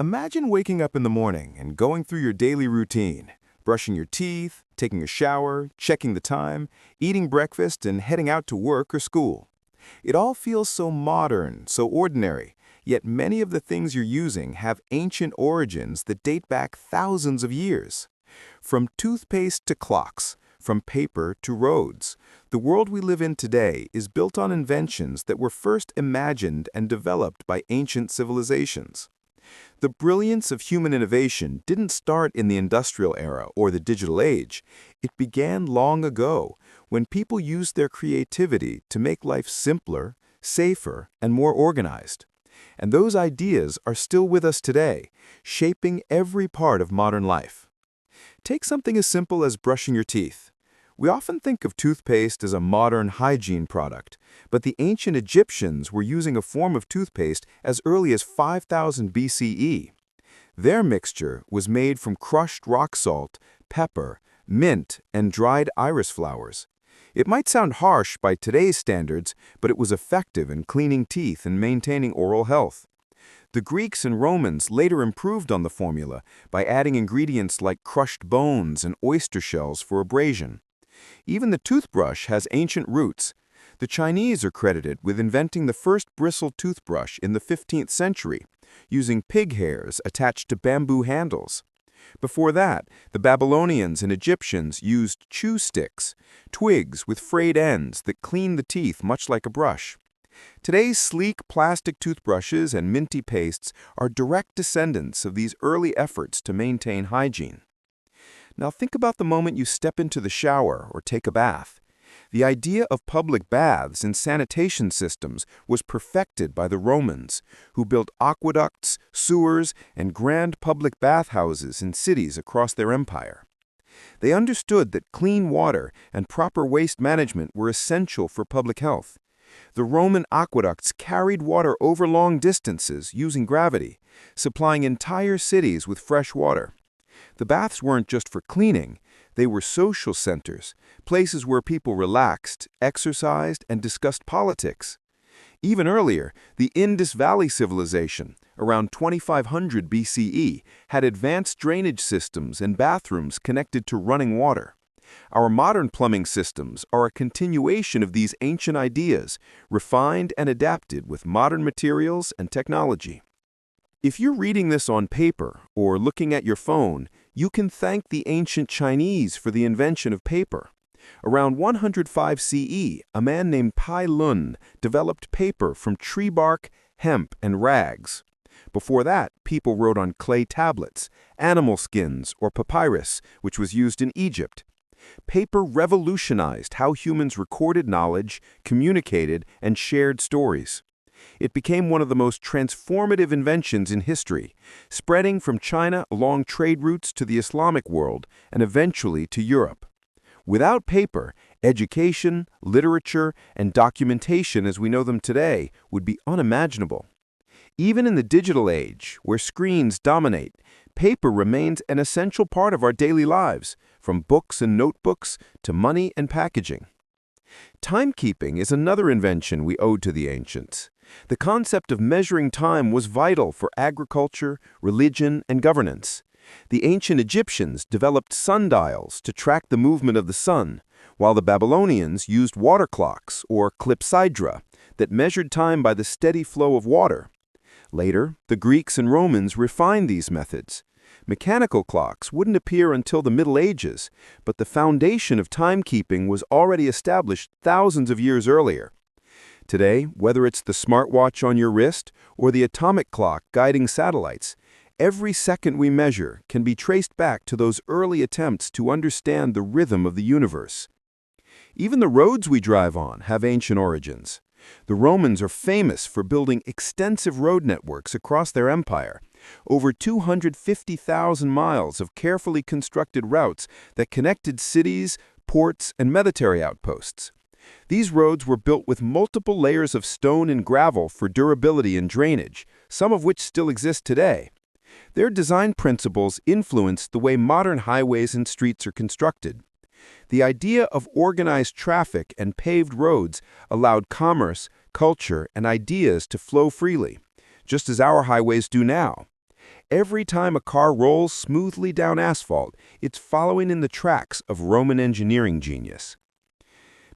Imagine waking up in the morning and going through your daily routine, brushing your teeth, taking a shower, checking the time, eating breakfast, and heading out to work or school. It all feels so modern, so ordinary, yet many of the things you're using have ancient origins that date back thousands of years. From toothpaste to clocks, from paper to roads, the world we live in today is built on inventions that were first imagined and developed by ancient civilizations. The brilliance of human innovation didn't start in the industrial era or the digital age. It began long ago, when people used their creativity to make life simpler, safer, and more organized. And those ideas are still with us today, shaping every part of modern life. Take something as simple as brushing your teeth. We often think of toothpaste as a modern hygiene product, but the ancient Egyptians were using a form of toothpaste as early as 5000 BCE. Their mixture was made from crushed rock salt, pepper, mint, and dried iris flowers. It might sound harsh by today's standards, but it was effective in cleaning teeth and maintaining oral health. The Greeks and Romans later improved on the formula by adding ingredients like crushed bones and oyster shells for abrasion. Even the toothbrush has ancient roots. The Chinese are credited with inventing the first bristle toothbrush in the 15th century, using pig hairs attached to bamboo handles. Before that, the Babylonians and Egyptians used chew sticks, twigs with frayed ends that clean the teeth much like a brush. Today's sleek plastic toothbrushes and minty pastes are direct descendants of these early efforts to maintain hygiene. Now think about the moment you step into the shower or take a bath. The idea of public baths and sanitation systems was perfected by the Romans, who built aqueducts, sewers, and grand public bathhouses in cities across their empire. They understood that clean water and proper waste management were essential for public health. The Roman aqueducts carried water over long distances using gravity, supplying entire cities with fresh water. The baths weren't just for cleaning, they were social centers, places where people relaxed, exercised, and discussed politics. Even earlier, the Indus Valley Civilization, around 2500 BCE, had advanced drainage systems and bathrooms connected to running water. Our modern plumbing systems are a continuation of these ancient ideas, refined and adapted with modern materials and technology. If you're reading this on paper or looking at your phone, you can thank the ancient Chinese for the invention of paper. Around 105 CE, a man named Pai Lun developed paper from tree bark, hemp, and rags. Before that, people wrote on clay tablets, animal skins, or papyrus, which was used in Egypt. Paper revolutionized how humans recorded knowledge, communicated, and shared stories. It became one of the most transformative inventions in history, spreading from China along trade routes to the Islamic world and eventually to Europe. Without paper, education, literature, and documentation as we know them today would be unimaginable. Even in the digital age, where screens dominate, paper remains an essential part of our daily lives, from books and notebooks to money and packaging. Timekeeping is another invention we owe to the ancients. The concept of measuring time was vital for agriculture, religion, and governance. The ancient Egyptians developed sundials to track the movement of the sun, while the Babylonians used water clocks, or clepsydra, that measured time by the steady flow of water. Later, the Greeks and Romans refined these methods. Mechanical clocks wouldn't appear until the Middle Ages, but the foundation of timekeeping was already established thousands of years earlier. Today, whether it's the smartwatch on your wrist or the atomic clock guiding satellites, every second we measure can be traced back to those early attempts to understand the rhythm of the universe. Even the roads we drive on have ancient origins. The Romans are famous for building extensive road networks across their empire, over 250,000 miles of carefully constructed routes that connected cities, ports, and military outposts. These roads were built with multiple layers of stone and gravel for durability and drainage, some of which still exist today. Their design principles influenced the way modern highways and streets are constructed. The idea of organized traffic and paved roads allowed commerce, culture, and ideas to flow freely, just as our highways do now. Every time a car rolls smoothly down asphalt, it's following in the tracks of Roman engineering genius.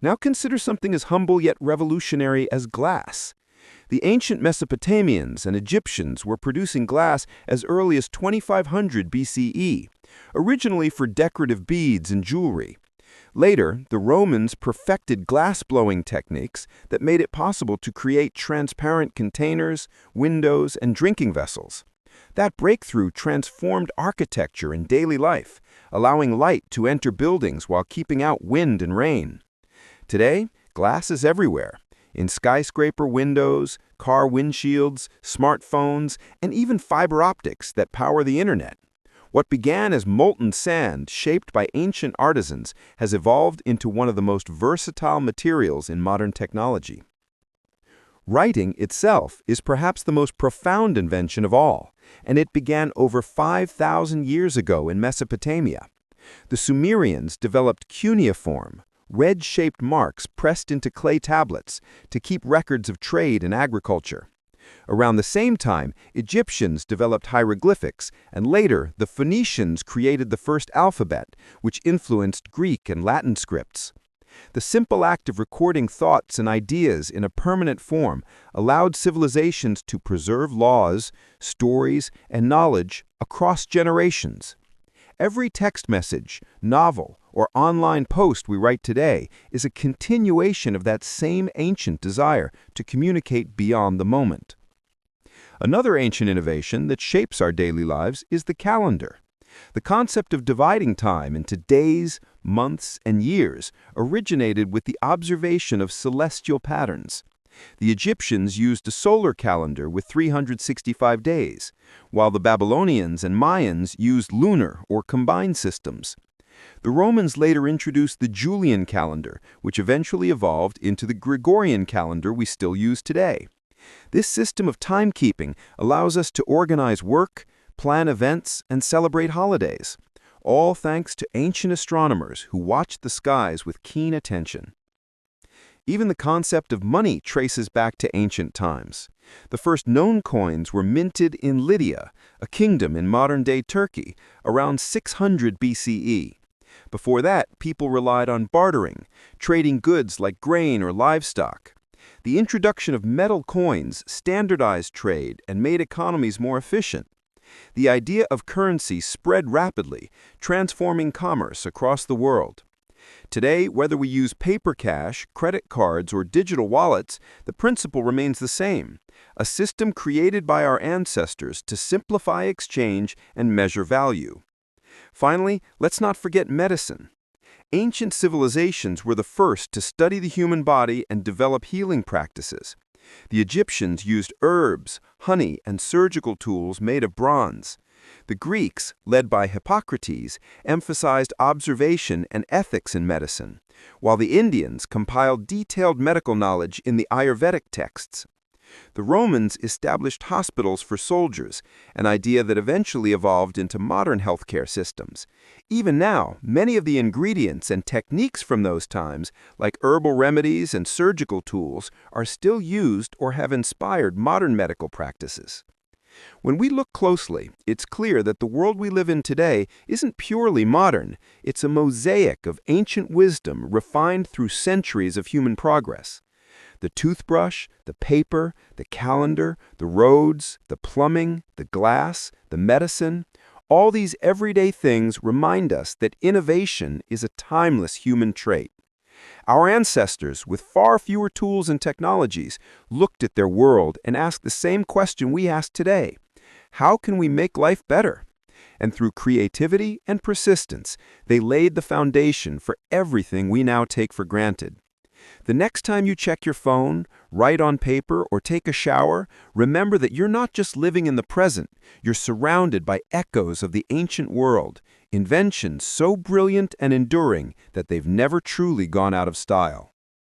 Now consider something as humble yet revolutionary as glass. The ancient Mesopotamians and Egyptians were producing glass as early as 2500 BCE, originally for decorative beads and jewelry. Later, the Romans perfected glass-blowing techniques that made it possible to create transparent containers, windows, and drinking vessels. That breakthrough transformed architecture and daily life, allowing light to enter buildings while keeping out wind and rain. Today, glass is everywhere, in skyscraper windows, car windshields, smartphones, and even fiber optics that power the internet. What began as molten sand shaped by ancient artisans has evolved into one of the most versatile materials in modern technology. Writing itself is perhaps the most profound invention of all, and it began over 5,000 years ago in Mesopotamia. The Sumerians developed cuneiform, wedge-shaped marks pressed into clay tablets to keep records of trade and agriculture. Around the same time, Egyptians developed hieroglyphics, and later the Phoenicians created the first alphabet, which influenced Greek and Latin scripts. The simple act of recording thoughts and ideas in a permanent form allowed civilizations to preserve laws, stories, and knowledge across generations. Every text message, novel, or online post we write today is a continuation of that same ancient desire to communicate beyond the moment. Another ancient innovation that shapes our daily lives is the calendar. The concept of dividing time into days, months, and years originated with the observation of celestial patterns. The Egyptians used a solar calendar with 365 days, while the Babylonians and Mayans used lunar or combined systems. The Romans later introduced the Julian calendar, which eventually evolved into the Gregorian calendar we still use today. This system of timekeeping allows us to organize work, plan events, and celebrate holidays, all thanks to ancient astronomers who watched the skies with keen attention. Even the concept of money traces back to ancient times. The first known coins were minted in Lydia, a kingdom in modern-day Turkey, around 600 BCE. Before that, people relied on bartering, trading goods like grain or livestock. The introduction of metal coins standardized trade and made economies more efficient. The idea of currency spread rapidly, transforming commerce across the world. Today, whether we use paper cash, credit cards, or digital wallets, the principle remains the same, a system created by our ancestors to simplify exchange and measure value. Finally, let's not forget medicine. Ancient civilizations were the first to study the human body and develop healing practices. The Egyptians used herbs, honey, and surgical tools made of bronze. The Greeks, led by Hippocrates, emphasized observation and ethics in medicine, while the Indians compiled detailed medical knowledge in the Ayurvedic texts. The Romans established hospitals for soldiers, an idea that eventually evolved into modern healthcare systems. Even now, many of the ingredients and techniques from those times, like herbal remedies and surgical tools, are still used or have inspired modern medical practices. When we look closely, it's clear that the world we live in today isn't purely modern. It's a mosaic of ancient wisdom refined through centuries of human progress. The toothbrush, the paper, the calendar, the roads, the plumbing, the glass, the medicine, all these everyday things remind us that innovation is a timeless human trait. Our ancestors, with far fewer tools and technologies, looked at their world and asked the same question we ask today: how can we make life better? And through creativity and persistence, they laid the foundation for everything we now take for granted. The next time you check your phone, write on paper, or take a shower, remember that you're not just living in the present, you're surrounded by echoes of the ancient world, inventions so brilliant and enduring that they've never truly gone out of style.